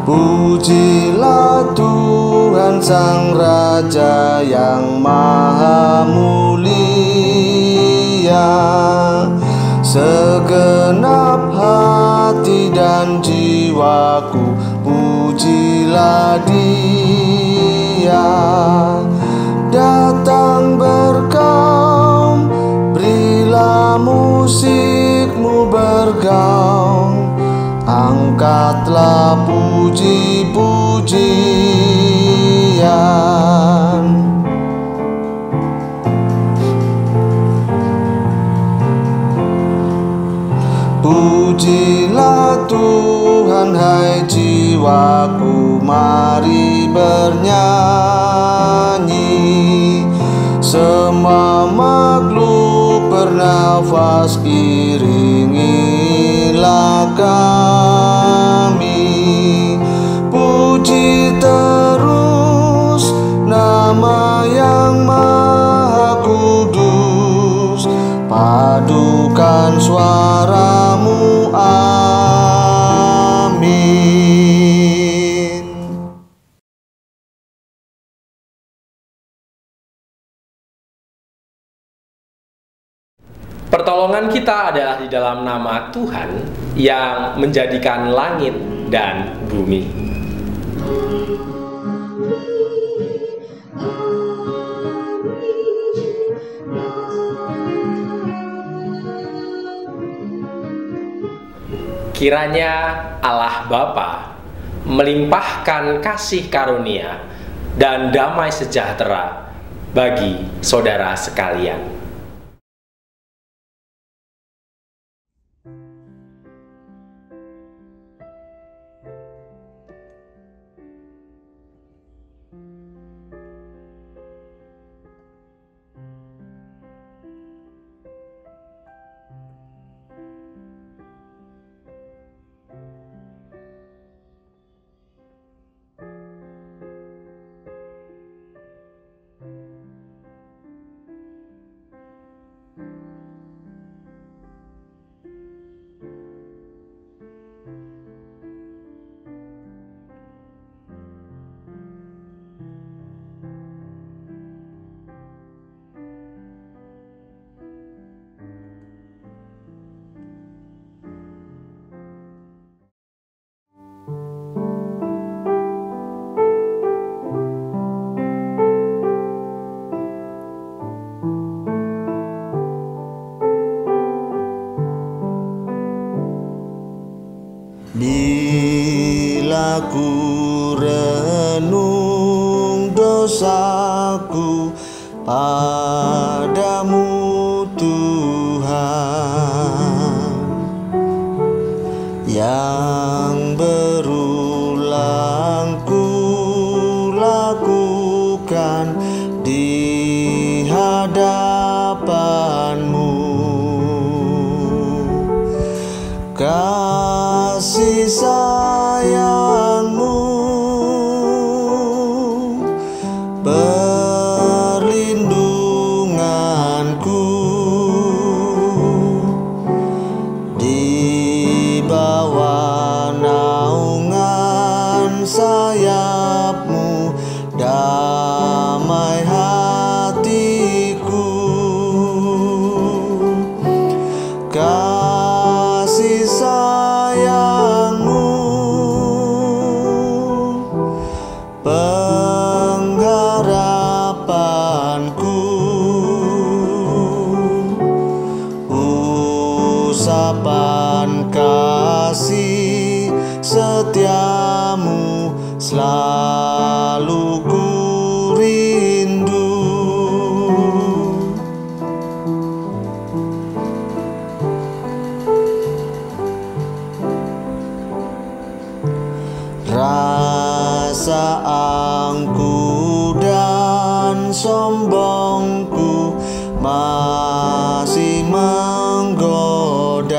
Pujilah Tuhan Sang Raja yang Maha Mulia, segenap hati dan jiwaku pujilah Dia. Datang bergaung, berilah musikmu bergaung, angkatlah puji-pujian. Pujilah Tuhan hai jiwaku, mari bernyanyi. Semua makhluk bernafas, iringilah kami. Puji terus nama yang Maha Kudus, padukan suaramu, amin. Pertolongan kita adalah di dalam nama Tuhan yang menjadikan langit dan bumi. Kiranya Allah Bapa melimpahkan kasih karunia dan damai sejahtera bagi saudara sekalian. Bila ku renung dosaku padamu Tuhan, yang berulang ku lakukan di hadapanmu, kasih sayang-Mu, perlindunganku, di bawah naungan sayap-Mu, damai hatiku. Kasih sayang-Mu, pengharapanku, usapan kasih setiamu selalu ku rindu. Rasa angku dan sombongku masih menggoda,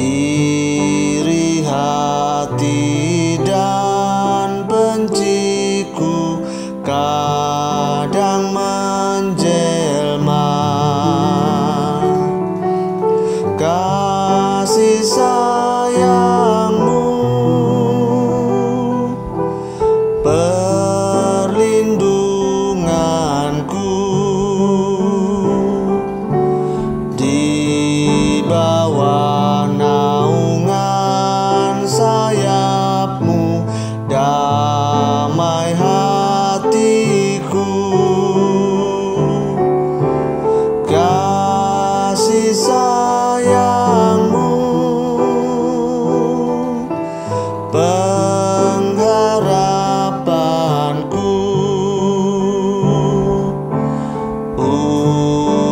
iri hati dan benciku kadang menjelma. Kasih sayang-Mu, perlindunganku, di bawah naungan sayap-Mu, damai hatiku. Kasih sayang-Mu, pengharapanku,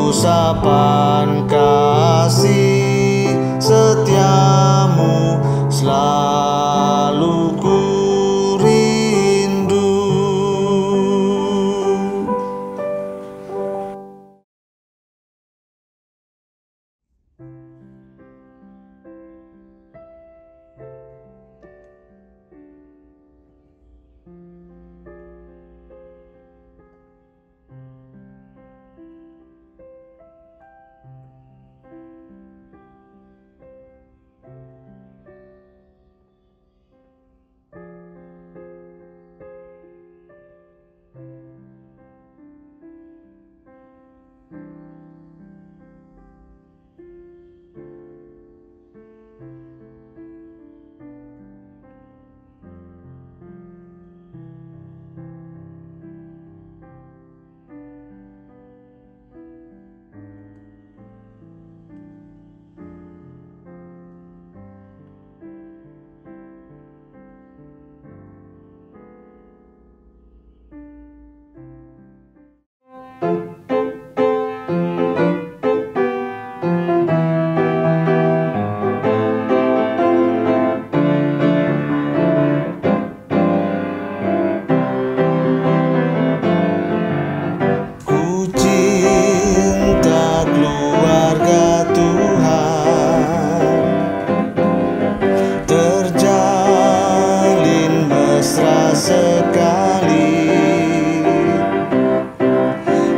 usapan kasih setiamu selalu ku rindu.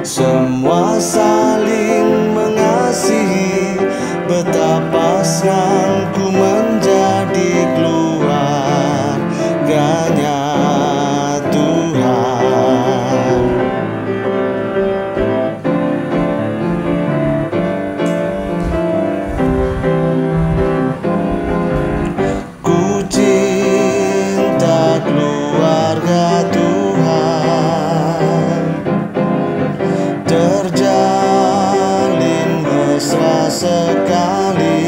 Semua saling mengasihi, betapa senangku menjadi keluarganya Tuhan. Ku cinta keluarga Tuhan, terjalin mesra sekali.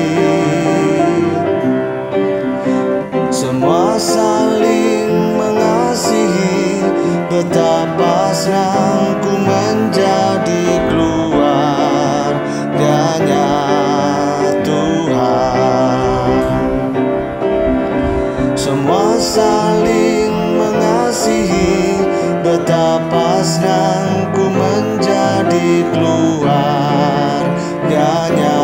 Semua saling mengasihi, betapa senangku menjadi keluarganya Tuhan. Semua saling mengasihi, betapa senangku menjadi keluarganya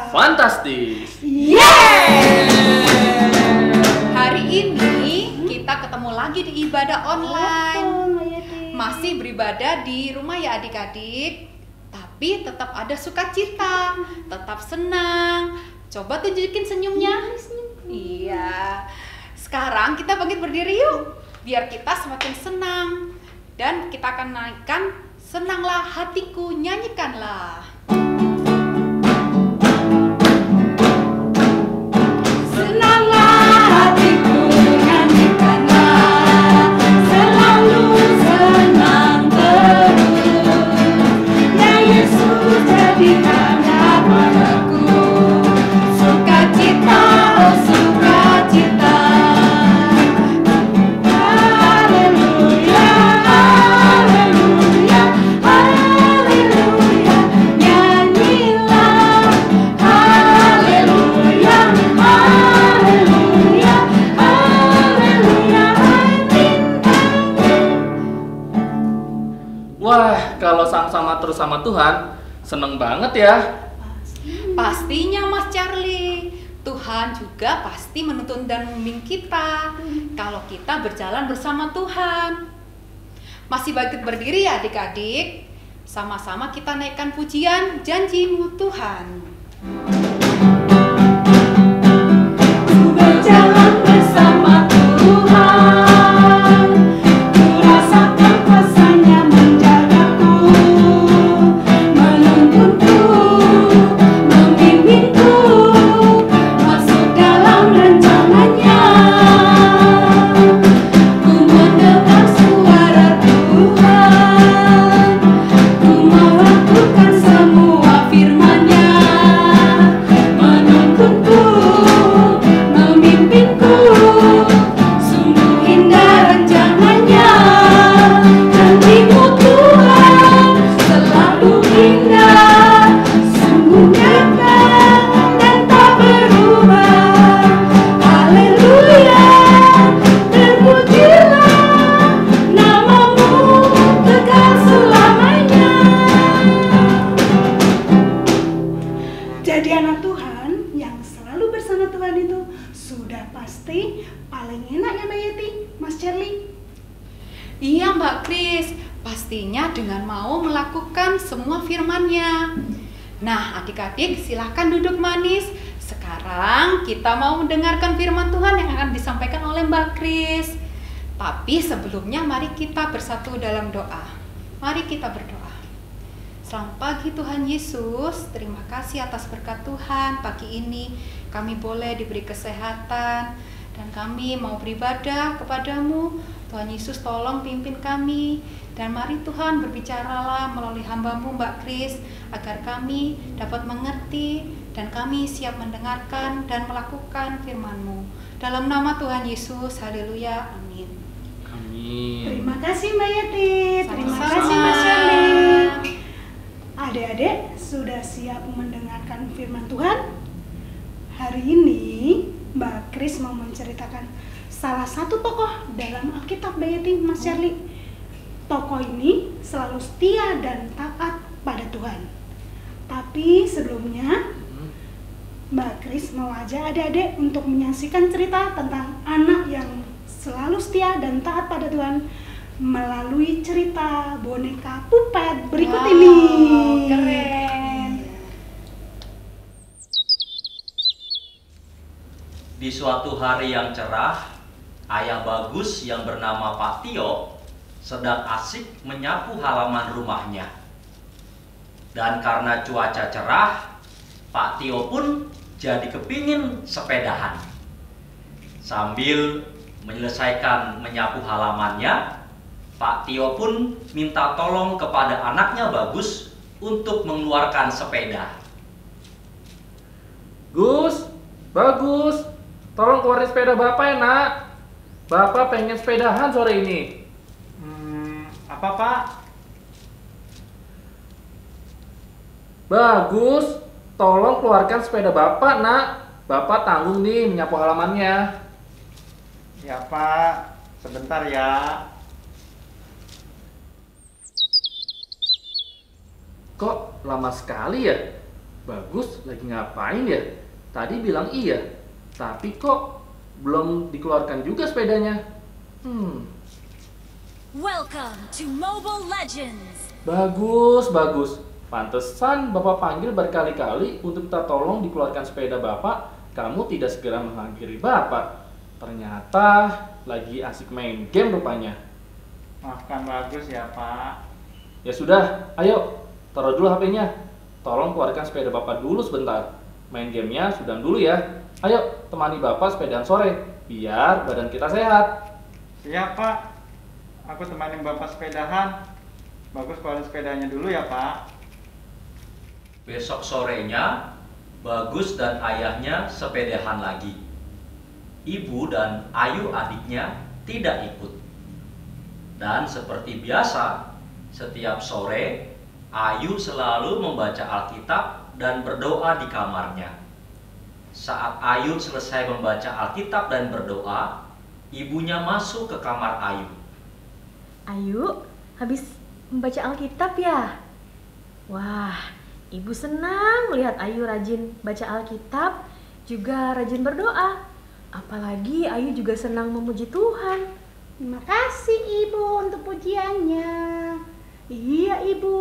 Fantastis. Hari ini kita ketemu lagi di ibadah online. Masih beribadah di rumah ya adik-adik. Tapi tetap ada sukacita, tetap senang. Coba tunjukin senyumnya. Iya. Sekarang kita bangkit berdiri yuk. Biar kita semakin senang. Dan kita akan naikkan senanglah hatiku, nyanyikanlah. Senanglah hatiku, nyanyikanlah, selalu senang terus. Ya Yesus jadikan padaku sukacita, oh sukacita. Haleluya, haleluya, haleluya. Nyanyilah, haleluya, haleluya, haleluya. Wah, kalau sama-sama terus sama Tuhan, seneng banget ya. Pastinya Mas Charlie, Tuhan juga pasti menuntun dan membimbing kita kalau kita berjalan bersama Tuhan. Masih bangkit berdiri ya adik-adik. Sama-sama kita naikkan pujian Janjimu Tuhan. Ku berjalan bersama Tuhan, ku rasakan kuasa-Nya menjagaku, menuntunku, membimbingku, masuk dalam rencananya. Ku mendengar suara Tuhan, ku melakukan semua firman-Nya, menuntunku, memimpinku, sungguh indah rencananya. Janjimu Tuhan selalu indah, sungguh nyata dan tak berubah. Haleluya, terpujilah namamu kekal selamanya. Jadi anak Tuhan yang selalu bersama Tuhan itu sudah pasti paling enak ya Mbak Yeti, Mas Charlie. Iya Mbak Kris, pastinya dengan mau melakukan semua firman-Nya. Nah adik-adik silahkan duduk manis. Sekarang kita mau mendengarkan firman Tuhan yang akan disampaikan oleh Mbak Kris. Tapi sebelumnya mari kita bersatu dalam doa. Mari kita berdoa. Selamat pagi Tuhan Yesus, terima kasih atas berkat Tuhan. Pagi ini kami boleh diberi kesehatan dan kami mau beribadah kepadamu. Tuhan Yesus tolong pimpin kami. Dan mari Tuhan berbicaralah melalui hamba-Mu Mbak Kris, agar kami dapat mengerti dan kami siap mendengarkan dan melakukan firman-Mu. Dalam nama Tuhan Yesus, haleluya, amin. Amin. Terima kasih Mbak Yeti, terima Sama-sama. kasih Mas Charlie. Adik-adik sudah siap mendengarkan firman Tuhan? Hari ini Mbak Kris mau menceritakan salah satu tokoh dalam Alkitab Mbak Yeti, Mas Charlie. Tokoh ini selalu setia dan taat pada Tuhan. Tapi sebelumnya Mbak Kris mau ajak adik-adik untuk menyaksikan cerita tentang anak yang selalu setia dan taat pada Tuhan melalui cerita boneka Puppet berikut Wow, ini. keren. Di suatu hari yang cerah, ayah Bagus yang bernama Pak Tio sedang asik menyapu halaman rumahnya. Dan karena cuaca cerah, Pak Tio pun jadi kepingin sepedahan. Sambil menyelesaikan menyapu halamannya, Pak Tio pun minta tolong kepada anaknya Bagus untuk mengeluarkan sepeda. Gus, Bagus, tolong keluarin sepeda Bapak ya nak. Bapak pengen sepedahan sore ini. Apa Pak? Bagus, tolong keluarkan sepeda Bapak nak. Bapak tanggung nih menyapu halamannya. Ya Pak, sebentar ya. Kok lama sekali ya? Bagus lagi ngapain ya? Tadi bilang iya, tapi kok belum dikeluarkan juga sepedanya. Welcome to Mobile Legends. Bagus. Pantesan Bapak panggil berkali-kali untuk minta tolong dikeluarkan sepeda Bapak. Kamu tidak segera menghampiri Bapak. Ternyata lagi asik main game rupanya. Maafkan Bagus ya Pak. Ya sudah, ayo taruh dulu HP-nya. Tolong keluarkan sepeda Bapak dulu sebentar. Main gamenya sudah dulu ya. Ayo temani Bapak sepedaan sore, biar badan kita sehat. Siap Pak. Aku temanin Bapak sepedahan. Bagus keluarin sepedanya dulu ya Pak. Besok sorenya, Bagus dan ayahnya sepedahan lagi. Ibu dan Ayu adiknya tidak ikut. Dan seperti biasa, setiap sore Ayu selalu membaca Alkitab dan berdoa di kamarnya. Saat Ayu selesai membaca Alkitab dan berdoa, ibunya masuk ke kamar Ayu. Ayu, habis membaca Alkitab ya? Wah, ibu senang melihat Ayu rajin baca Alkitab, juga rajin berdoa. Apalagi Ayu juga senang memuji Tuhan. Terima kasih Ibu untuk pujiannya. Iya Ibu,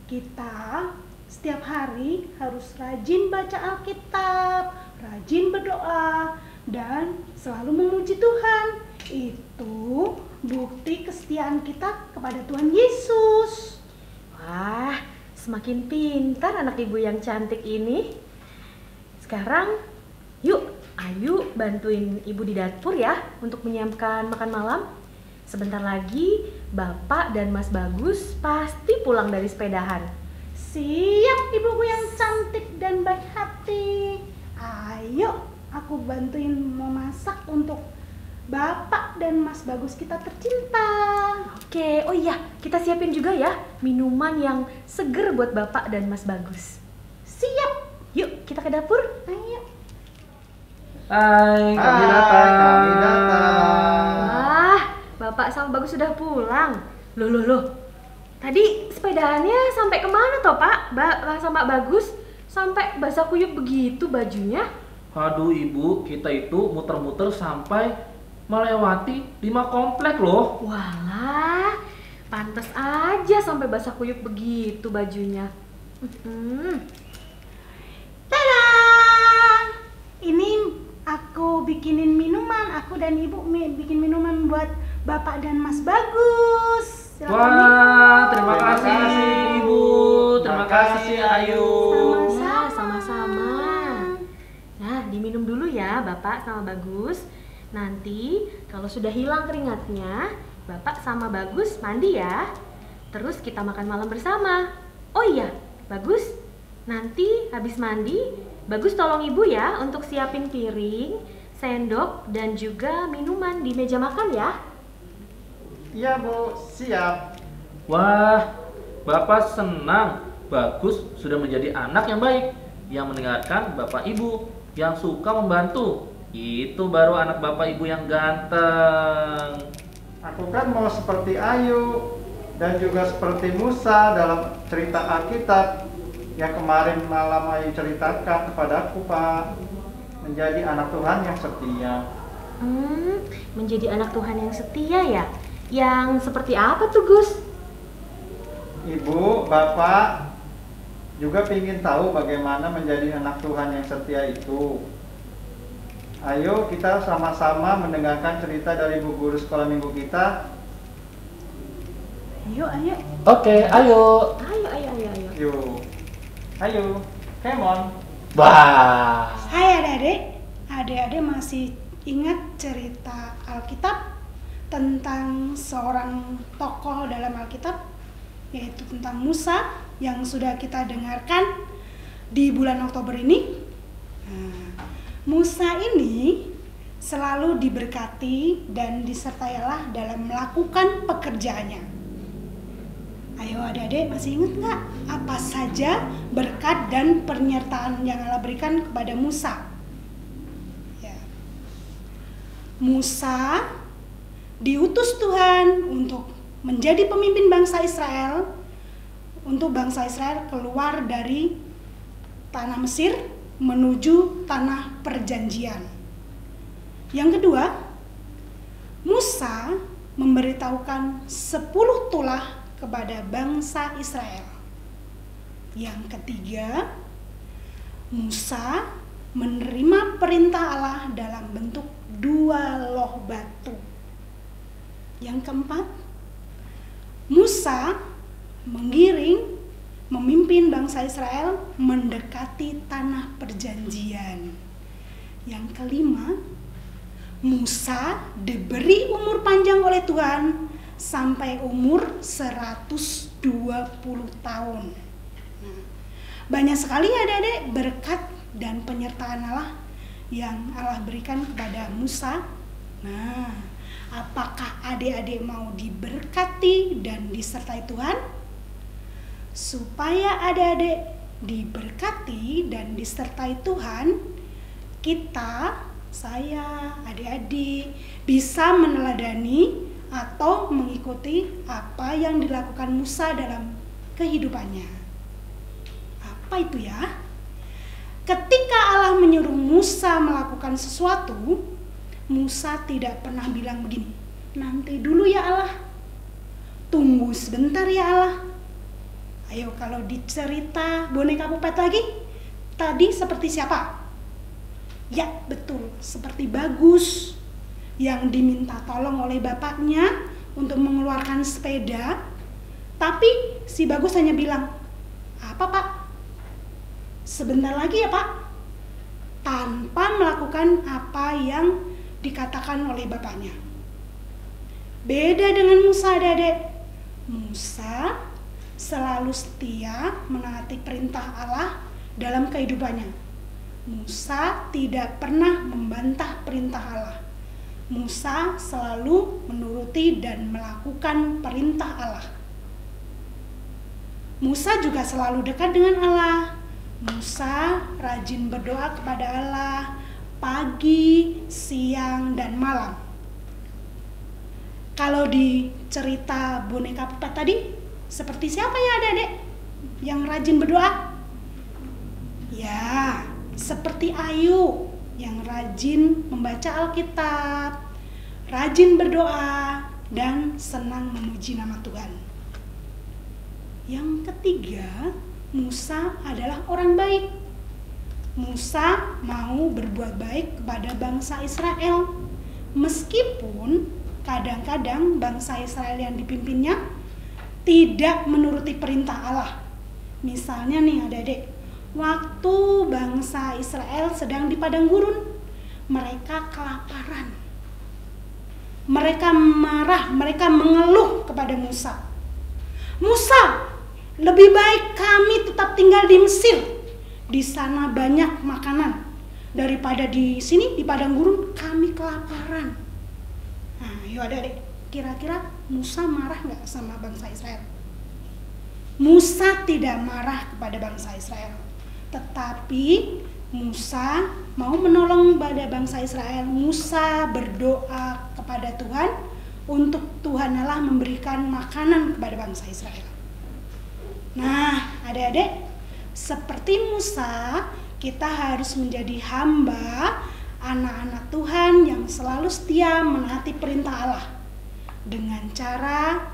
kita setiap hari harus rajin baca Alkitab, rajin berdoa, dan selalu memuji Tuhan. Itu bukti kesetiaan kita kepada Tuhan Yesus. Wah, semakin pintar anak ibu yang cantik ini. Sekarang, yuk Ayu bantuin ibu di dapur ya untuk menyiapkan makan malam. Sebentar lagi Bapak dan Mas Bagus pasti pulang dari sepedahan. Siap ibuku yang cantik dan baik hati. Ayo aku bantuin memasak untuk Bapak dan Mas Bagus kita tercinta. Oke, oh iya, kita siapin juga ya minuman yang seger buat Bapak dan Mas Bagus. Siap. Yuk kita ke dapur. Ayo. Hai, kami datang. Wah, Bapak sama Bagus sudah pulang. Loh. Tadi sepedahannya sampai kemana toh Pak? Sama Bagus sampai basah kuyup begitu bajunya. Aduh ibu, kita itu muter-muter sampai melewati 5 komplek loh. Walah, pantas aja sampai basah kuyup begitu bajunya. Tada! Ini aku bikinin minuman, aku dan ibu bikin minuman buat Bapak dan Mas Bagus. Silakan Wah, minum. terima kasih ibu, terima kasih Ayu. Sama-sama. Nah, diminum dulu ya Bapak sama Bagus. Nanti kalau sudah hilang keringatnya, Bapak sama Bagus mandi ya. Terus kita makan malam bersama. Oh iya, Bagus, nanti habis mandi Bagus tolong ibu ya untuk siapin piring, sendok, dan juga minuman di meja makan ya. Iya Bu, siap. Wah, Bapak senang Bagus sudah menjadi anak yang baik, yang mendengarkan Bapak Ibu, yang suka membantu. Itu baru anak Bapak Ibu yang ganteng. Aku kan mau seperti Ayu dan juga seperti Musa dalam cerita Alkitab yang kemarin malam Ayu ceritakan kepadaku Pak. Menjadi anak Tuhan yang setia. Menjadi anak Tuhan yang setia ya? Yang seperti apa tuh Gus? Ibu, Bapak juga ingin tahu bagaimana menjadi anak Tuhan yang setia itu. Ayo kita sama-sama mendengarkan cerita dari Bu Guru Sekolah Minggu kita. Ayo. Oke, ayo. Ayo. Yuk. Ayo, come on. Wah. Hai adik-adik. Adik-adik masih ingat cerita Alkitab tentang seorang tokoh dalam Alkitab, yaitu tentang Musa yang sudah kita dengarkan di bulan Oktober ini. Musa ini selalu diberkati dan disertai Allah dalam melakukan pekerjaannya. Ayo adik-adik, masih ingat nggak apa saja berkat dan penyertaan yang Allah berikan kepada Musa? Ya. Musa diutus Tuhan untuk menjadi pemimpin bangsa Israel, untuk bangsa Israel keluar dari tanah Mesir menuju tanah perjanjian. Yang kedua, Musa memberitahukan 10 tulah kepada bangsa Israel. Yang ketiga, Musa menerima perintah Allah dalam bentuk 2 loh batu. Yang keempat, Musa memimpin bangsa Israel mendekati tanah perjanjian. Yang kelima, Musa diberi umur panjang oleh Tuhan sampai umur 120 tahun. Nah, banyak sekali adik-adik berkat dan penyertaan Allah yang Allah berikan kepada Musa. Nah, apakah adik-adik mau diberkati dan disertai Tuhan? Supaya adik-adik diberkati dan disertai Tuhan, kita, saya, adik-adik bisa meneladani atau mengikuti apa yang dilakukan Musa dalam kehidupannya. Apa itu ya? Ketika Allah menyuruh Musa melakukan sesuatu, Musa tidak pernah bilang begini, nanti dulu ya Allah, tunggu sebentar ya Allah. Ayo kalau dicerita boneka Puppet lagi, tadi seperti siapa? Ya betul, seperti Bagus yang diminta tolong oleh bapaknya untuk mengeluarkan sepeda. Tapi si Bagus hanya bilang, apa Pak? Sebentar lagi ya Pak. Tanpa melakukan apa yang dikatakan oleh bapaknya. Beda dengan Musa, adik-adik. Musa selalu setia menaati perintah Allah dalam kehidupannya. Musa tidak pernah membantah perintah Allah. Musa selalu menuruti dan melakukan perintah Allah. Musa juga selalu dekat dengan Allah. Musa rajin berdoa kepada Allah pagi, siang, dan malam. Kalau di cerita boneka Puppet tadi, seperti siapa ya adik-adik yang rajin berdoa? Ya, seperti Ayu yang rajin membaca Alkitab, rajin berdoa, dan senang memuji nama Tuhan. Yang ketiga, Musa adalah orang baik. Musa mau berbuat baik kepada bangsa Israel, meskipun kadang-kadang bangsa Israel yang dipimpinnya tidak menuruti perintah Allah. Misalnya nih adik-adik, waktu bangsa Israel sedang di padang gurun, mereka kelaparan. Mereka marah, mereka mengeluh kepada Musa. Musa, lebih baik kami tetap tinggal di Mesir. Di sana banyak makanan daripada di sini di padang gurun kami kelaparan. Nah, yuk adik-adik, kira-kira Musa marah nggak sama bangsa Israel? Musa tidak marah kepada bangsa Israel. Tetapi Musa mau menolong pada bangsa Israel. Musa berdoa kepada Tuhan untuk Tuhan Allah memberikan makanan kepada bangsa Israel. Nah, adik-adik, seperti Musa, kita harus menjadi hamba, anak-anak Tuhan yang selalu setia menaati perintah Allah dengan cara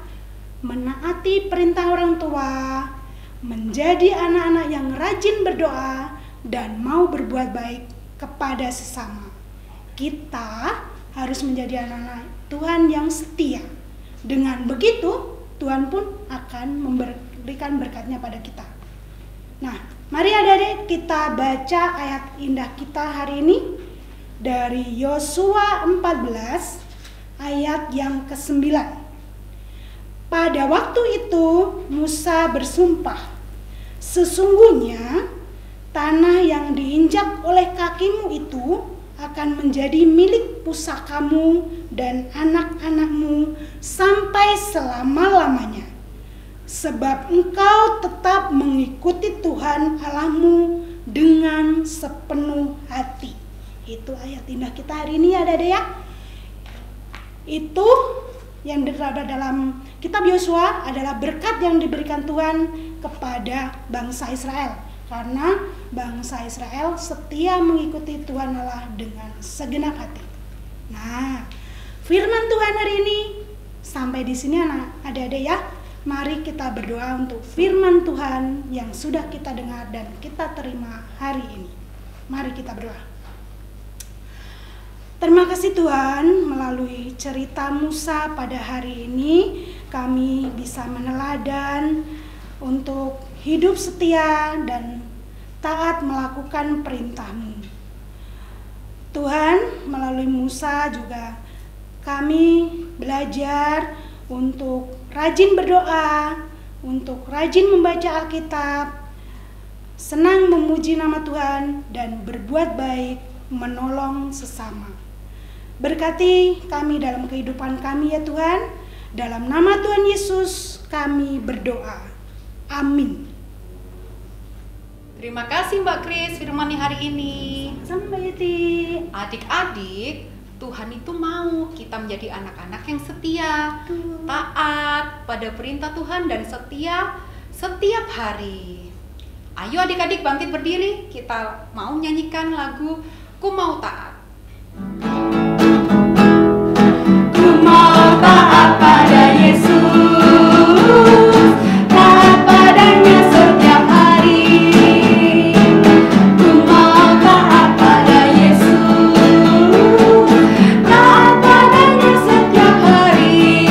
menaati perintah orang tua, menjadi anak-anak yang rajin berdoa, dan mau berbuat baik kepada sesama. Kita harus menjadi anak-anak Tuhan yang setia. Dengan begitu, Tuhan pun akan memberikan berkatnya pada kita. Nah, mari adik-adik kita baca ayat indah kita hari ini dari Yosua 14 ayat yang ke-9. Pada waktu itu Musa bersumpah, sesungguhnya tanah yang diinjak oleh kakimu itu akan menjadi milik pusakamu dan anak-anakmu sampai selama-lamanya. Sebab engkau tetap mengikuti Tuhan Allahmu dengan sepenuh hati. Itu ayat indah kita hari ini ya adik-adik ya. Itu yang terdapat dalam kitab Yosua adalah berkat yang diberikan Tuhan kepada bangsa Israel. karena bangsa Israel setia mengikuti Tuhan Allah dengan segenap hati. Nah, firman Tuhan hari ini sampai di sini adik-adik ya. Mari kita berdoa untuk firman Tuhan yang sudah kita dengar dan kita terima hari ini. Mari kita berdoa. Terima kasih Tuhan, melalui cerita Musa pada hari ini kami bisa meneladan untuk hidup setia dan taat melakukan perintah-Mu. Tuhan, melalui Musa juga kami belajar untuk rajin berdoa, untuk rajin membaca Alkitab, senang memuji nama Tuhan, dan berbuat baik, menolong sesama. Berkati kami dalam kehidupan kami ya Tuhan. Dalam nama Tuhan Yesus kami berdoa. Amin. Terima kasih Mbak Kris firman hari ini. Sampai Yeti. Adik-adik, Tuhan itu mau kita menjadi anak-anak yang setia, taat pada perintah Tuhan dan setia setiap hari. Ayo adik-adik bangkit berdiri, kita mau nyanyikan lagu Ku Mau Taat. Ku mau taat pada Yesus, taat padanya setiap hari. Ku mau taat pada Yesus, taat padanya setiap hari.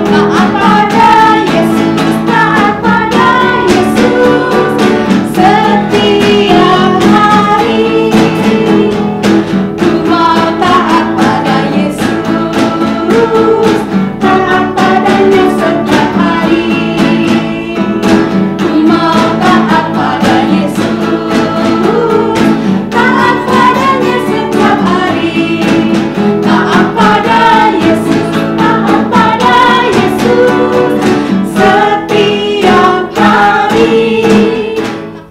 Taat pada Yesus, taat pada Yesus setiap hari. Ku mau taat pada Yesus, taat padanya setiap hari. Ku mau taat pada Yesus, taat padanya setiap hari. Taat pada Yesus, taat pada Yesus setiap hari.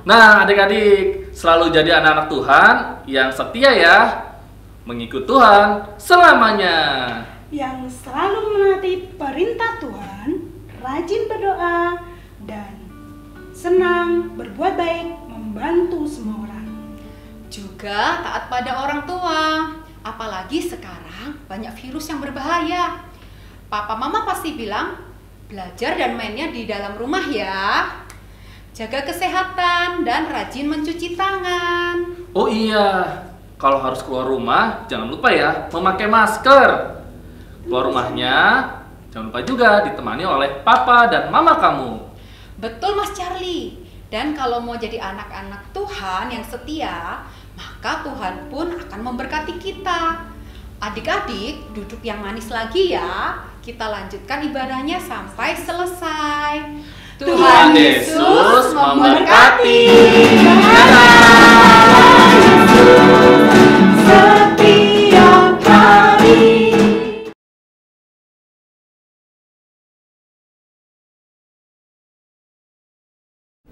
Nah, adik-adik, selalu jadi anak-anak Tuhan yang setia ya, mengikut Tuhan selamanya. Yang selalu menaati perintah Tuhan, rajin berdoa, dan senang berbuat baik, membantu semua orang. Juga taat pada orang tua. Apalagi sekarang banyak virus yang berbahaya. Papa mama pasti bilang, belajar dan mainnya di dalam rumah ya. Jaga kesehatan dan rajin mencuci tangan. Oh iya, kalau harus keluar rumah, jangan lupa ya, memakai masker. Keluar rumahnya, jangan lupa juga ditemani oleh papa dan mama kamu. Betul Mas Charlie. Dan kalau mau jadi anak-anak Tuhan yang setia, maka Tuhan pun akan memberkati kita. Adik-adik, duduk yang manis lagi ya. Kita lanjutkan ibadahnya sampai selesai. Tuhan Yesus memberkati. Setiap hari.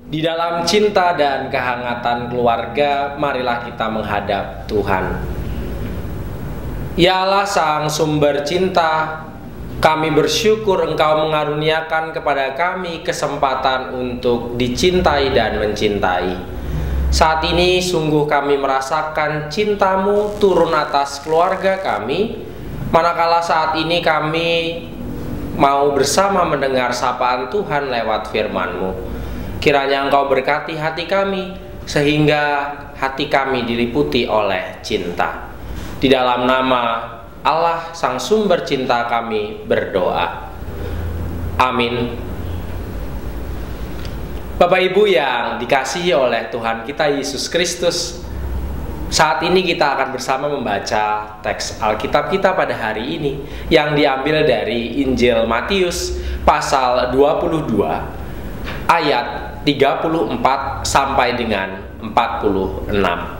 Di dalam cinta dan kehangatan keluarga, marilah kita menghadap Tuhan. Ya Allah, Sang Sumber Cinta, kami bersyukur Engkau mengaruniakan kepada kami kesempatan untuk dicintai dan mencintai. Saat ini sungguh kami merasakan cinta-Mu turun atas keluarga kami, manakala saat ini kami mau bersama mendengar sapaan Tuhan lewat firman-Mu. Kiranya Engkau berkati hati kami, sehingga hati kami diliputi oleh cinta. Di dalam nama Allah Sang Sumber Cinta kami berdoa. Amin. Bapak Ibu yang dikasihi oleh Tuhan kita Yesus Kristus, saat ini kita akan bersama membaca teks Alkitab kita pada hari ini yang diambil dari Injil Matius pasal 22 ayat 34 sampai dengan 46.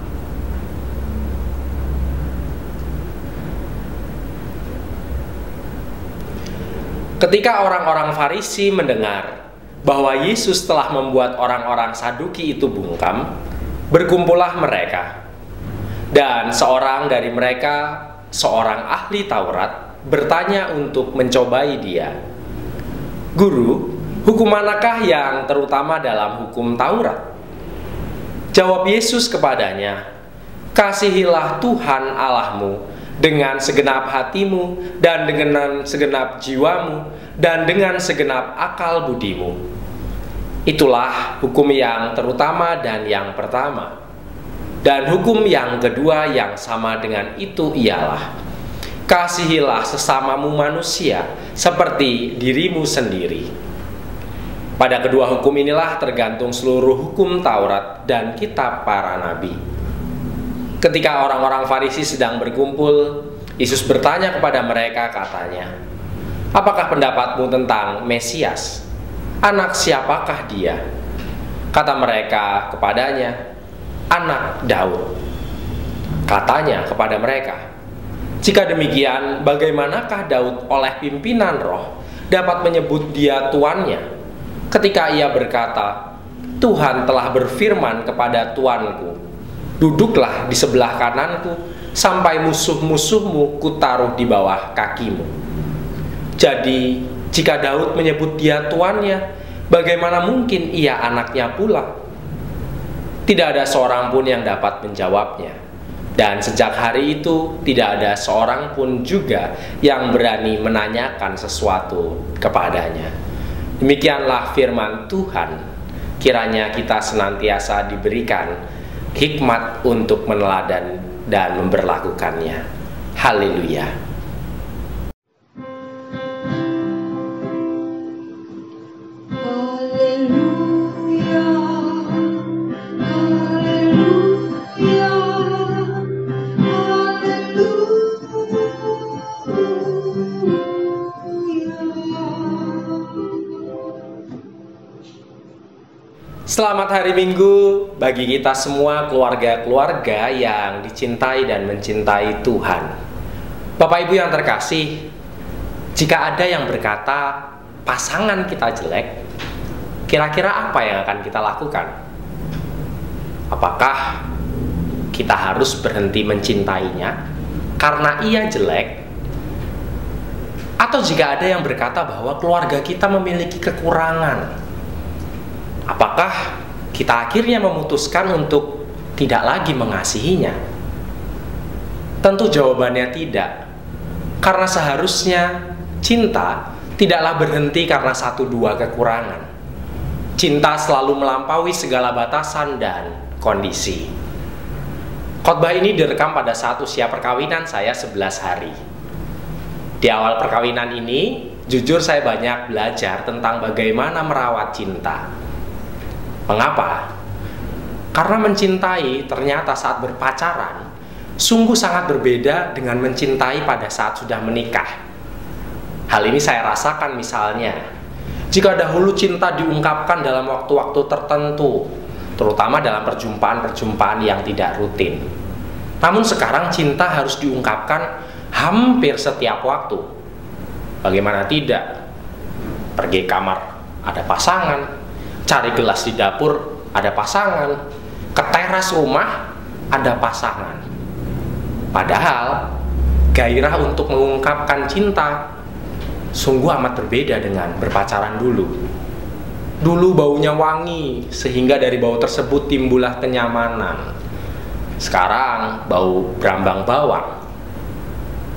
Ketika orang-orang Farisi mendengar bahwa Yesus telah membuat orang-orang Saduki itu bungkam, berkumpullah mereka. Dan seorang dari mereka, seorang ahli Taurat, bertanya untuk mencobai dia. Guru, hukum manakah yang terutama dalam hukum Taurat? Jawab Yesus kepadanya, "Kasihilah Tuhan Allahmu dengan segenap hatimu dan dengan segenap jiwamu dan dengan segenap akal budimu. Itulah hukum yang terutama dan yang pertama. Dan hukum yang kedua yang sama dengan itu ialah, kasihilah sesamamu manusia seperti dirimu sendiri." Pada kedua hukum inilah tergantung seluruh hukum Taurat dan kitab para nabi. Ketika orang-orang Farisi sedang berkumpul, Yesus bertanya kepada mereka, katanya, "Apakah pendapatmu tentang Mesias? Anak siapakah dia?" Kata mereka kepadanya, "Anak Daud." Katanya kepada mereka, "Jika demikian, bagaimanakah Daud oleh pimpinan roh dapat menyebut dia tuannya? Ketika ia berkata, 'Tuhan telah berfirman kepada tuanku, duduklah di sebelah kananku sampai musuh-musuhmu kutaruh di bawah kakimu.' Jadi, jika Daud menyebut dia tuannya, bagaimana mungkin ia anaknya pula?" Tidak ada seorang pun yang dapat menjawabnya. Dan sejak hari itu, tidak ada seorang pun juga yang berani menanyakan sesuatu kepadanya. Demikianlah firman Tuhan. Kiranya kita senantiasa diberikan hikmat untuk meneladan dan memberlakukannya. Haleluya. Selamat hari Minggu bagi kita semua keluarga-keluarga yang dicintai dan mencintai Tuhan. Bapak Ibu yang terkasih, jika ada yang berkata pasangan kita jelek, kira-kira apa yang akan kita lakukan? Apakah kita harus berhenti mencintainya karena ia jelek? Atau jika ada yang berkata bahwa keluarga kita memiliki kekurangan, apakah kita akhirnya memutuskan untuk tidak lagi mengasihinya? Tentu jawabannya tidak. Karena seharusnya cinta tidaklah berhenti karena satu dua kekurangan. Cinta selalu melampaui segala batasan dan kondisi. Khotbah ini direkam pada saat usia perkawinan saya 11 hari. Di awal perkawinan ini, jujur saya banyak belajar tentang bagaimana merawat cinta. Mengapa? Karena mencintai ternyata saat berpacaran sungguh sangat berbeda dengan mencintai pada saat sudah menikah. Hal ini saya rasakan misalnya, jika dahulu cinta diungkapkan dalam waktu-waktu tertentu, terutama dalam perjumpaan-perjumpaan yang tidak rutin. Namun sekarang cinta harus diungkapkan hampir setiap waktu. Bagaimana tidak? Pergi kamar ada pasangan, cari gelas di dapur ada pasangan, ke teras rumah ada pasangan. Padahal gairah untuk mengungkapkan cinta sungguh amat berbeda dengan berpacaran dulu. Dulu baunya wangi sehingga dari bau tersebut timbullah kenyamanan. Sekarang bau berambang bawang.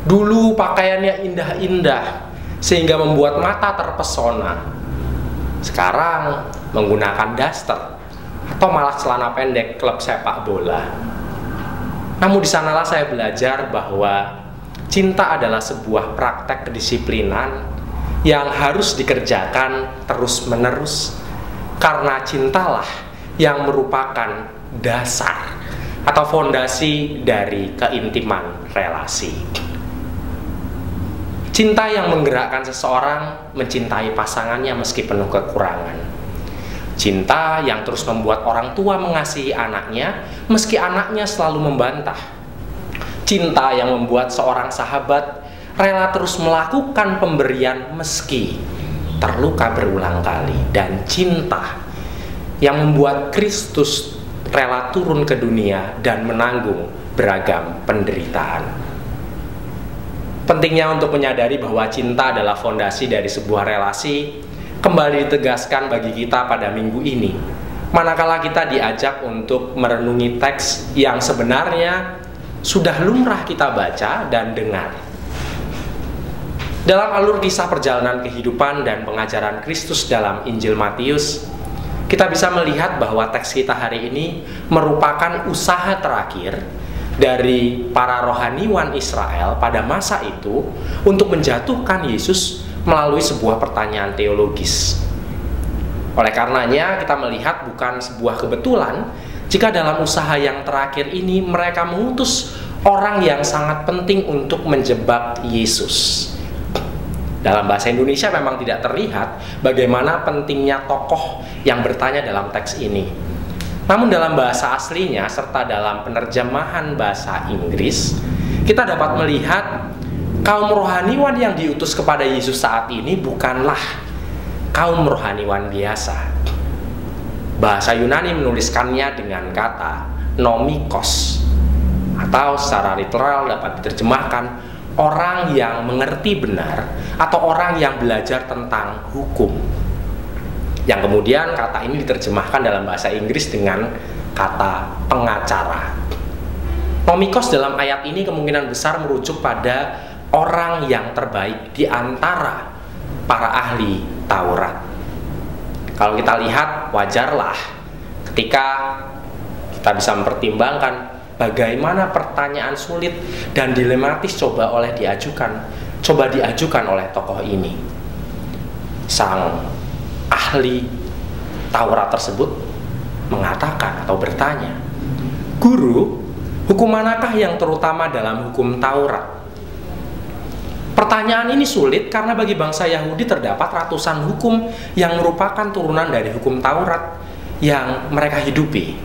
Dulu pakaiannya indah-indah sehingga membuat mata terpesona. Sekarang menggunakan daster atau malah celana pendek klub sepak bola. Namun di sanalah saya belajar bahwa cinta adalah sebuah praktek kedisiplinan yang harus dikerjakan terus-menerus, karena cintalah yang merupakan dasar atau fondasi dari keintiman relasi. Cinta yang menggerakkan seseorang mencintai pasangannya meski penuh kekurangan. Cinta yang terus membuat orang tua mengasihi anaknya meski anaknya selalu membantah. Cinta yang membuat seorang sahabat rela terus melakukan pemberian meski terluka berulang kali. Dan cinta yang membuat Kristus rela turun ke dunia dan menanggung beragam penderitaan. Pentingnya untuk menyadari bahwa cinta adalah fondasi dari sebuah relasi kembali ditegaskan bagi kita pada minggu ini manakala kita diajak untuk merenungi teks yang sebenarnya sudah lumrah kita baca dan dengar. Dalam alur kisah perjalanan kehidupan dan pengajaran Kristus dalam Injil Matius, kita bisa melihat bahwa teks kita hari ini merupakan usaha terakhir dari para rohaniwan Israel pada masa itu untuk menjatuhkan Yesus melalui sebuah pertanyaan teologis. Oleh karenanya, kita melihat bukan sebuah kebetulan jika dalam usaha yang terakhir ini mereka mengutus orang yang sangat penting untuk menjebak Yesus. Dalam bahasa Indonesia memang tidak terlihat bagaimana pentingnya tokoh yang bertanya dalam teks ini. Namun dalam bahasa aslinya serta dalam penerjemahan bahasa Inggris, kita dapat melihat kaum rohaniwan yang diutus kepada Yesus saat ini bukanlah kaum rohaniwan biasa. Bahasa Yunani menuliskannya dengan kata nomikos, atau secara literal dapat diterjemahkan orang yang mengerti benar atau orang yang belajar tentang hukum. Yang kemudian kata ini diterjemahkan dalam bahasa Inggris dengan kata pengacara. Nomikos dalam ayat ini kemungkinan besar merujuk pada orang yang terbaik di antara para ahli Taurat. Kalau kita lihat, wajarlah ketika kita bisa mempertimbangkan bagaimana pertanyaan sulit dan dilematis coba diajukan oleh tokoh ini. Sang ahli Taurat tersebut mengatakan atau bertanya, "Guru, hukum manakah yang terutama dalam hukum Taurat?" Pertanyaan ini sulit karena bagi bangsa Yahudi terdapat ratusan hukum yang merupakan turunan dari hukum Taurat yang mereka hidupi.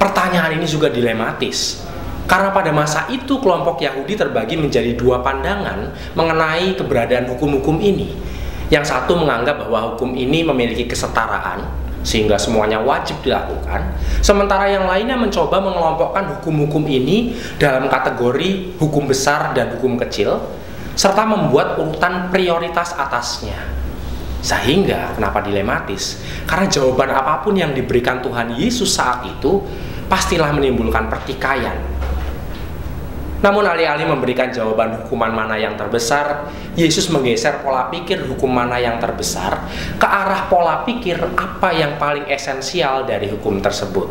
Pertanyaan ini juga dilematis karena pada masa itu kelompok Yahudi terbagi menjadi dua pandangan mengenai keberadaan hukum-hukum ini. Yang satu menganggap bahwa hukum ini memiliki kesetaraan sehingga semuanya wajib dilakukan, sementara yang lainnya mencoba mengelompokkan hukum-hukum ini dalam kategori hukum besar dan hukum kecil serta membuat urutan prioritas atasnya. Sehingga kenapa dilematis? Karena jawaban apapun yang diberikan Tuhan Yesus saat itu pastilah menimbulkan pertikaian. Namun alih-alih memberikan jawaban hukuman mana yang terbesar, Yesus menggeser pola pikir hukum mana yang terbesar ke arah pola pikir apa yang paling esensial dari hukum tersebut.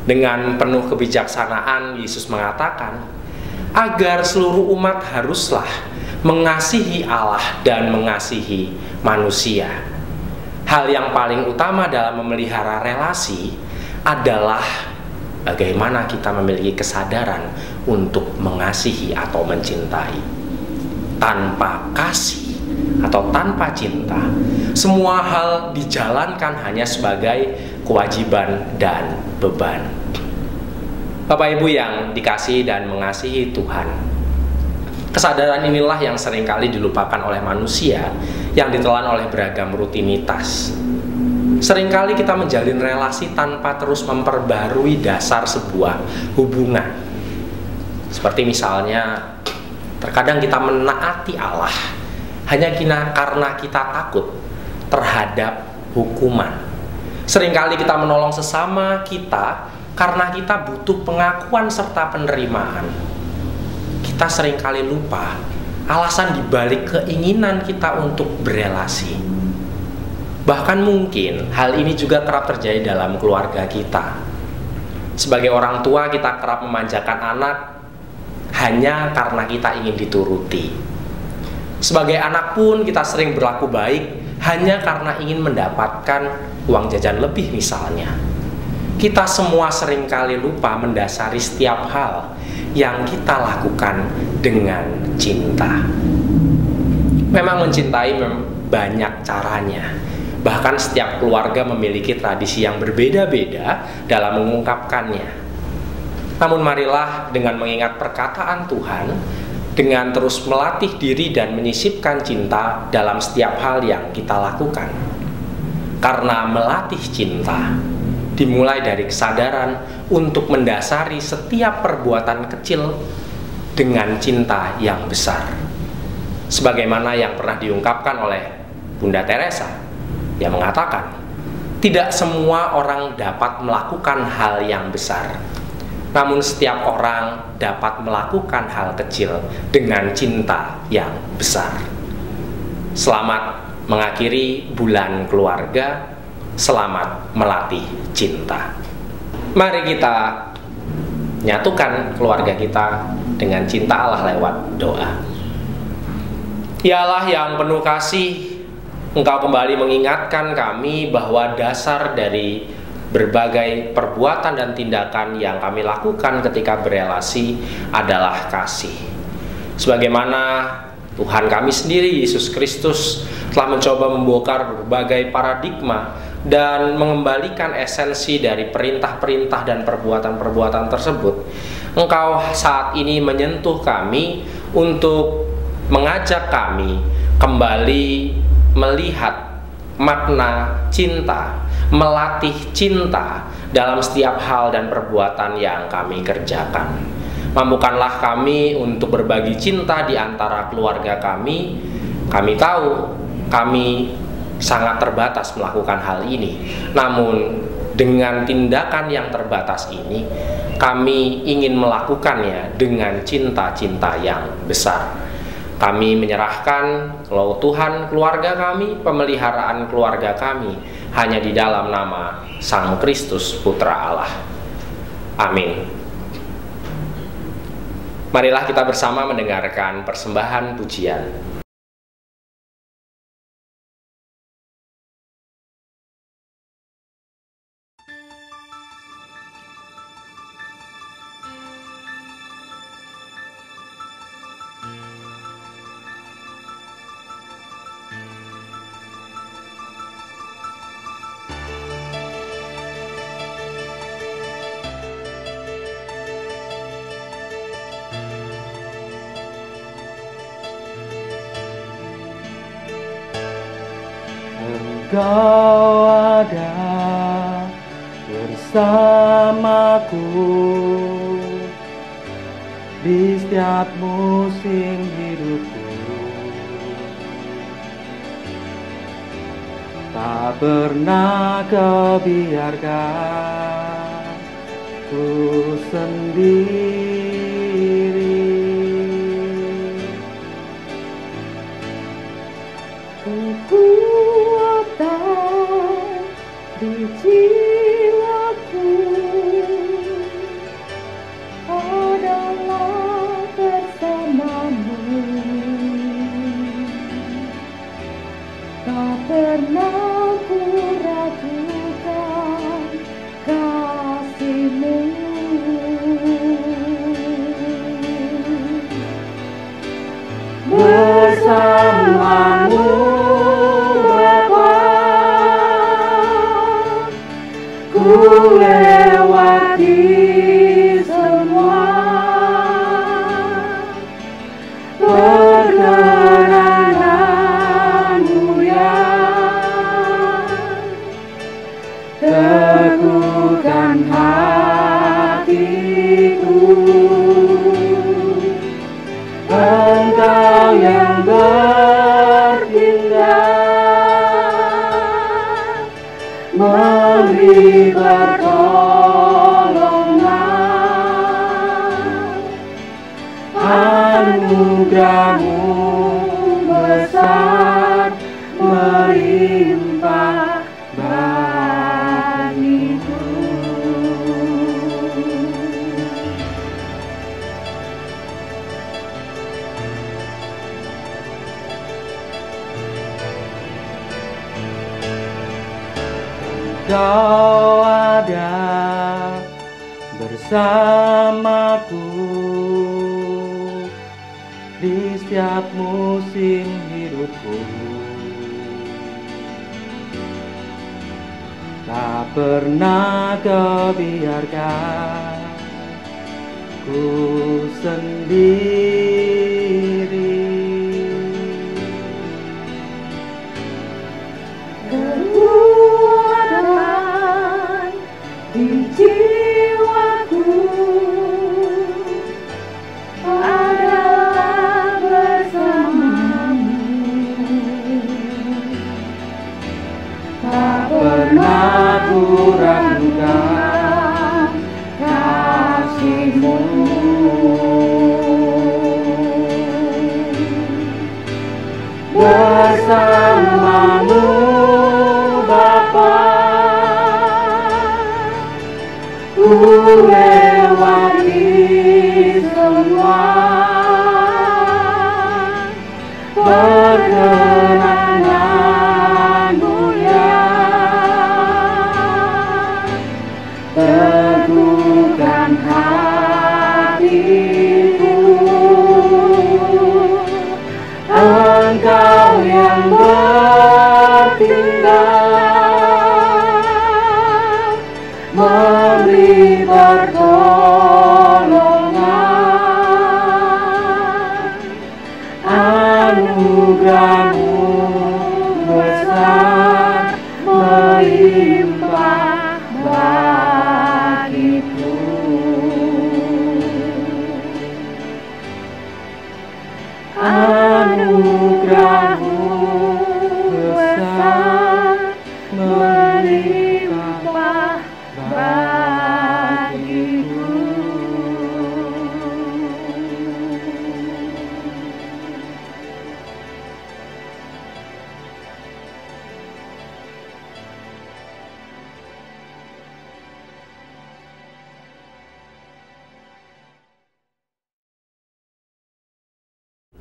Dengan penuh kebijaksanaan, Yesus mengatakan agar seluruh umat haruslah mengasihi Allah dan mengasihi manusia. Hal yang paling utama dalam memelihara relasi adalah bagaimana kita memiliki kesadaran untuk mengasihi atau mencintai. Tanpa kasih atau tanpa cinta, semua hal dijalankan hanya sebagai kewajiban dan beban. Bapak Ibu yang dikasihi dan mengasihi Tuhan, kesadaran inilah yang seringkali dilupakan oleh manusia yang ditelan oleh beragam rutinitas. Seringkali kita menjalin relasi tanpa terus memperbarui dasar sebuah hubungan. Seperti misalnya, terkadang kita menaati Allah hanya karena kita takut terhadap hukuman. Seringkali kita menolong sesama kita karena kita butuh pengakuan serta penerimaan. Kita seringkali lupa alasan dibalik keinginan kita untuk berelasi. Bahkan mungkin hal ini juga kerap terjadi dalam keluarga kita. Sebagai orang tua, kita kerap memanjakan anak hanya karena kita ingin dituruti. Sebagai anak pun kita sering berlaku baik hanya karena ingin mendapatkan uang jajan lebih misalnya. Kita semua seringkali lupa mendasari setiap hal yang kita lakukan dengan cinta. Memang mencintai banyak caranya. Bahkan setiap keluarga memiliki tradisi yang berbeda-beda dalam mengungkapkannya. Namun marilah dengan mengingat perkataan Tuhan, dengan terus melatih diri dan menyisipkan cinta dalam setiap hal yang kita lakukan. Karena melatih cinta dimulai dari kesadaran untuk mendasari setiap perbuatan kecil dengan cinta yang besar. Sebagaimana yang pernah diungkapkan oleh Bunda Teresa, yang mengatakan, Tidak semua orang dapat melakukan hal yang besar, namun setiap orang dapat melakukan hal kecil dengan cinta yang besar. Selamat mengakhiri bulan keluarga, selamat melatih cinta. Mari kita nyatukan keluarga kita dengan cinta Allah lewat doa. Ya Allah yang penuh kasih, Engkau kembali mengingatkan kami bahwa dasar dari berbagai perbuatan dan tindakan yang kami lakukan ketika berelasi adalah kasih. Sebagaimana Tuhan kami sendiri, Yesus Kristus, telah mencoba membongkar berbagai paradigma dan mengembalikan esensi dari perintah-perintah dan perbuatan-perbuatan tersebut. Engkau saat ini menyentuh kami untuk mengajak kami kembali melihat makna cinta, melatih cinta dalam setiap hal dan perbuatan yang kami kerjakan. Mampukanlah kami untuk berbagi cinta di antara keluarga kami. Kami tahu kami sangat terbatas melakukan hal ini, namun dengan tindakan yang terbatas ini kami ingin melakukannya dengan cinta-cinta yang besar. Kami menyerahkan Tuhan keluarga kami, pemeliharaan keluarga kami hanya di dalam nama Sang Kristus Putra Allah. Amin. Marilah kita bersama mendengarkan persembahan pujian. Engkau ada bersamaku di setiap musim hidupku. Tak pernah kau biarkan ku sendiri. Kekuatan di jiwaku adalah bersamamu. Tak pernah ku ragukan kasih-Mu. Bersamamu ku lewati semua perkenananmu yang teguhkan hatiku. Engkau yang bertindak memberi pertolongan, anugerah-Mu besar melimpah bagiku. Engkau ada bersamaku di setiap musim hidupku. Tak pernah kau biarkan ku sendiri. Kekuatan di jiwaku adalah bersamamu. Tak pernah anugerah kasih-Mu. Bersama-Mu Bapa, ku lewati semua perkenanan mulia. Teguhkan hatiku, Engkau yang bertindak, memberi pertolongan. Anugerah-Mu besar melimpah bagiku. Anugerah-Mu besar melimpah bagiku.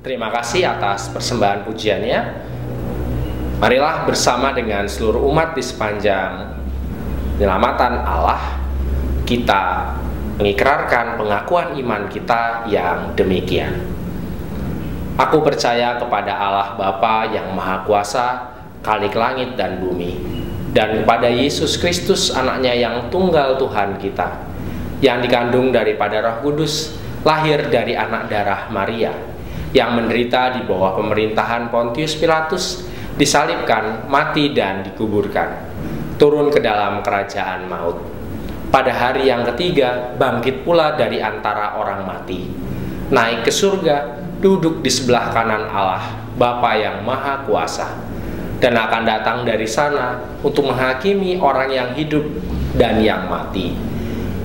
Terima kasih atas persembahan pujiannya. Marilah bersama dengan seluruh umat di sepanjang penyelamatan Allah, kita mengikrarkan pengakuan iman kita yang demikian. Aku percaya kepada Allah Bapa yang Maha Kuasa, Khalik langit dan bumi, dan kepada Yesus Kristus, anaknya yang tunggal Tuhan kita, yang dikandung daripada Roh Kudus, lahir dari anak darah Maria, yang menderita di bawah pemerintahan Pontius Pilatus, disalibkan, mati dan dikuburkan, turun ke dalam kerajaan maut. Pada hari yang ketiga, bangkit pula dari antara orang mati, naik ke surga, duduk di sebelah kanan Allah, Bapa yang Maha Kuasa, dan akan datang dari sana untuk menghakimi orang yang hidup dan yang mati.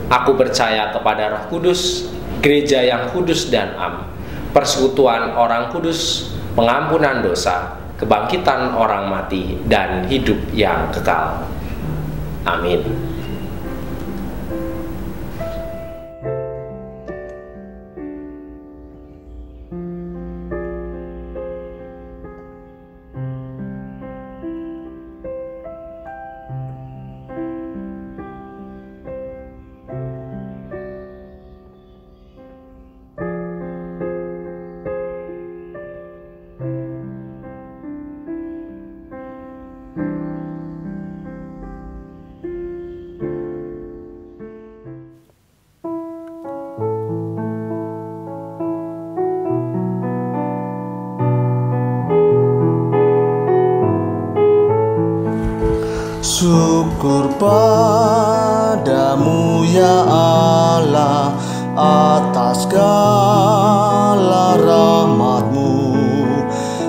Aku percaya kepada Roh Kudus, gereja yang kudus dan am, persekutuan orang kudus, pengampunan dosa, kebangkitan orang mati, dan hidup yang kekal. Amin. Syukur padamu ya Allah atas segala rahmat-Mu.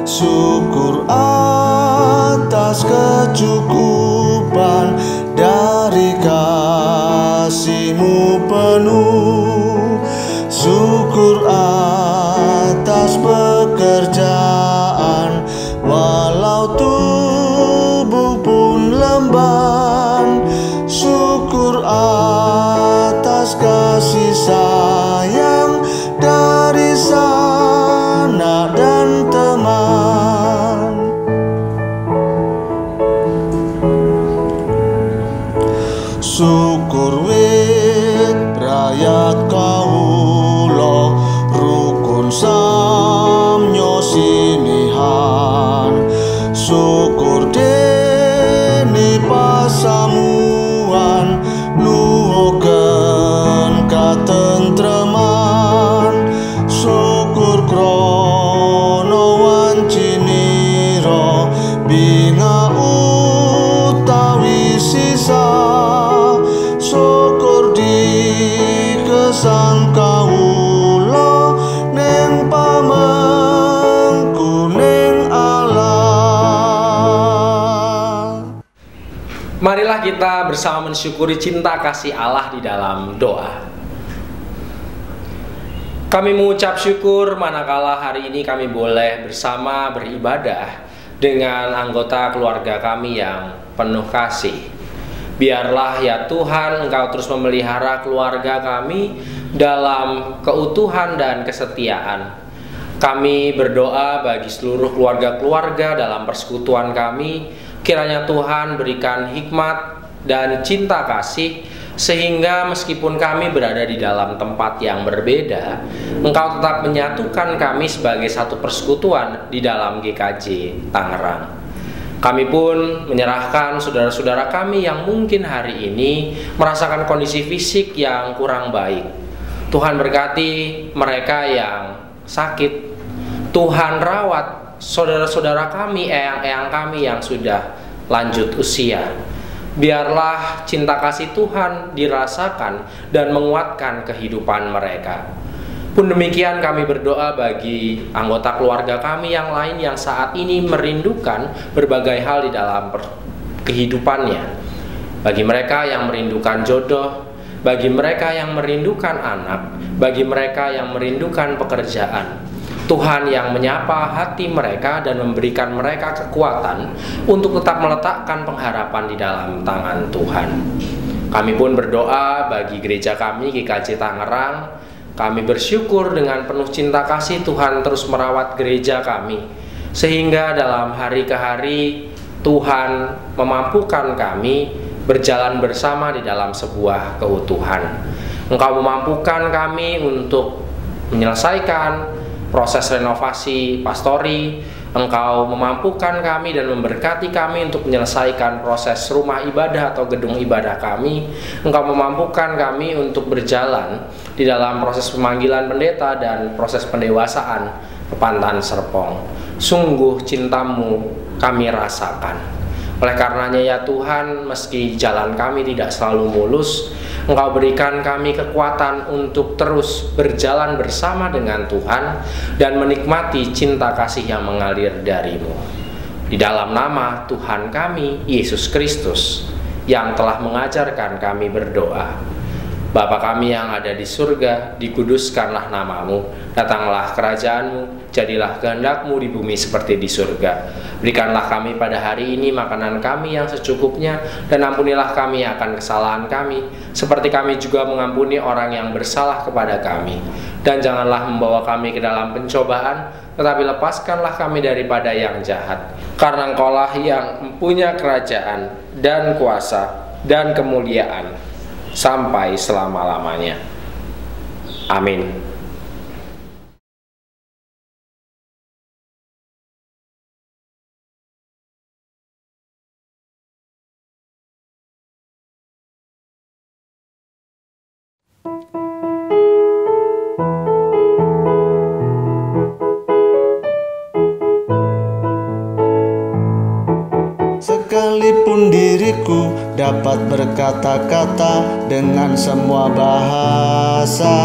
Syukur atas kecukupan dari kasih-Mu penuh. Syukur atas pekerjaan walau tubuh pun lemban. Syukur atas kasih sayang dari sanak dan teman. Syukur wit rakyat kaulo rukun samyo sinihan. Syukur deni pasamuan nuhoken katentreman. Syukur krono wanciniro binga utawi sisa. Syukur di kesangka bersama mensyukuri cinta kasih Allah di dalam doa. Kami mengucap syukur manakala hari ini kami boleh bersama beribadah dengan anggota keluarga kami yang penuh kasih. Biarlah ya Tuhan, Engkau terus memelihara keluarga kami dalam keutuhan dan kesetiaan. Kami berdoa bagi seluruh keluarga-keluarga dalam persekutuan kami. Kiranya Tuhan berikan hikmat dan cinta kasih, sehingga meskipun kami berada di dalam tempat yang berbeda, Engkau tetap menyatukan kami sebagai satu persekutuan di dalam GKJ Tangerang. Kami pun menyerahkan saudara-saudara kami yang mungkin hari ini merasakan kondisi fisik yang kurang baik. Tuhan berkati mereka yang sakit. Tuhan rawat saudara-saudara kami, eyang-eyang kami yang sudah lanjut usia. Biarlah cinta kasih Tuhan dirasakan dan menguatkan kehidupan mereka. Pun demikian kami berdoa bagi anggota keluarga kami yang lain yang saat ini merindukan berbagai hal di dalam kehidupannya. Bagi mereka yang merindukan jodoh, bagi mereka yang merindukan anak, bagi mereka yang merindukan pekerjaan. Tuhan yang menyapa hati mereka dan memberikan mereka kekuatan untuk tetap meletakkan pengharapan di dalam tangan Tuhan. Kami pun berdoa bagi gereja kami GKJ Tangerang. Kami bersyukur dengan penuh cinta kasih Tuhan terus merawat gereja kami, sehingga dalam hari ke hari Tuhan memampukan kami berjalan bersama di dalam sebuah keutuhan. Engkau memampukan kami untuk menyelesaikan proses renovasi pastori. Engkau memampukan kami dan memberkati kami untuk menyelesaikan proses rumah ibadah atau gedung ibadah kami. Engkau memampukan kami untuk berjalan di dalam proses pemanggilan pendeta dan proses pendewasaan Pepantan Serpong. Sungguh cintamu kami rasakan. Oleh karenanya ya Tuhan, meski jalan kami tidak selalu mulus, Engkau berikan kami kekuatan untuk terus berjalan bersama dengan Tuhan dan menikmati cinta kasih yang mengalir dari-Mu. Di dalam nama Tuhan kami, Yesus Kristus, yang telah mengajarkan kami berdoa. Bapa kami yang ada di surga, dikuduskanlah nama-Mu, datanglah kerajaan-Mu, jadilah kehendak-Mu di bumi seperti di surga. Berikanlah kami pada hari ini makanan kami yang secukupnya, dan ampunilah kami akan kesalahan kami, seperti kami juga mengampuni orang yang bersalah kepada kami. Dan janganlah membawa kami ke dalam pencobaan, tetapi lepaskanlah kami daripada yang jahat. Karena Engkaulah yang mempunyai kerajaan dan kuasa dan kemuliaan sampai selama-lamanya. Amin. Sekalipun diriku dapat berkata-kata dengan semua bahasa,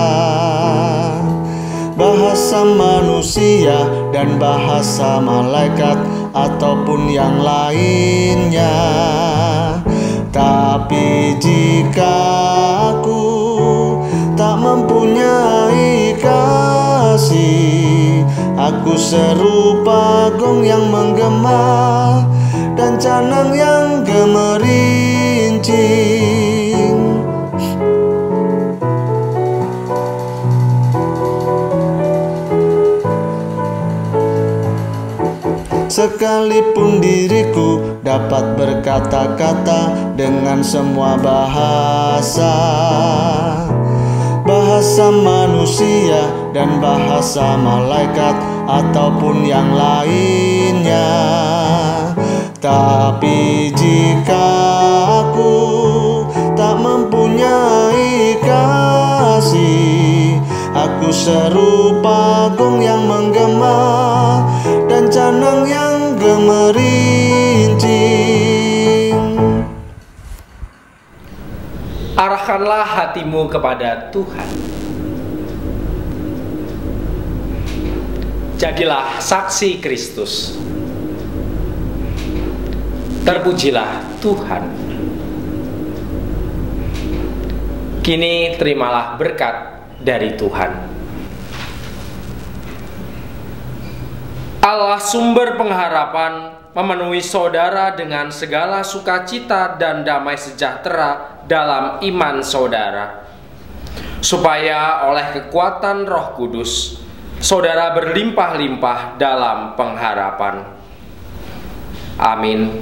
bahasa manusia dan bahasa malaikat ataupun yang lainnya, tapi jika aku tak mempunyai kasih, aku serupa gong yang menggema dan canang yang gemerincing. Sekalipun diriku dapat berkata-kata dengan semua bahasa, bahasa manusia dan bahasa malaikat ataupun yang lainnya, tapi jika aku tak mempunyai kasih, aku serupa gong yang menggema dan canang yang gemerincing. Arahkanlah hatimu kepada Tuhan. Jadilah saksi Kristus. Terpujilah Tuhan. Kini terimalah berkat dari Tuhan. Allah sumber pengharapan memenuhi saudara dengan segala sukacita dan damai sejahtera dalam iman saudara, supaya oleh kekuatan Roh Kudus saudara berlimpah-limpah dalam pengharapan. Amin.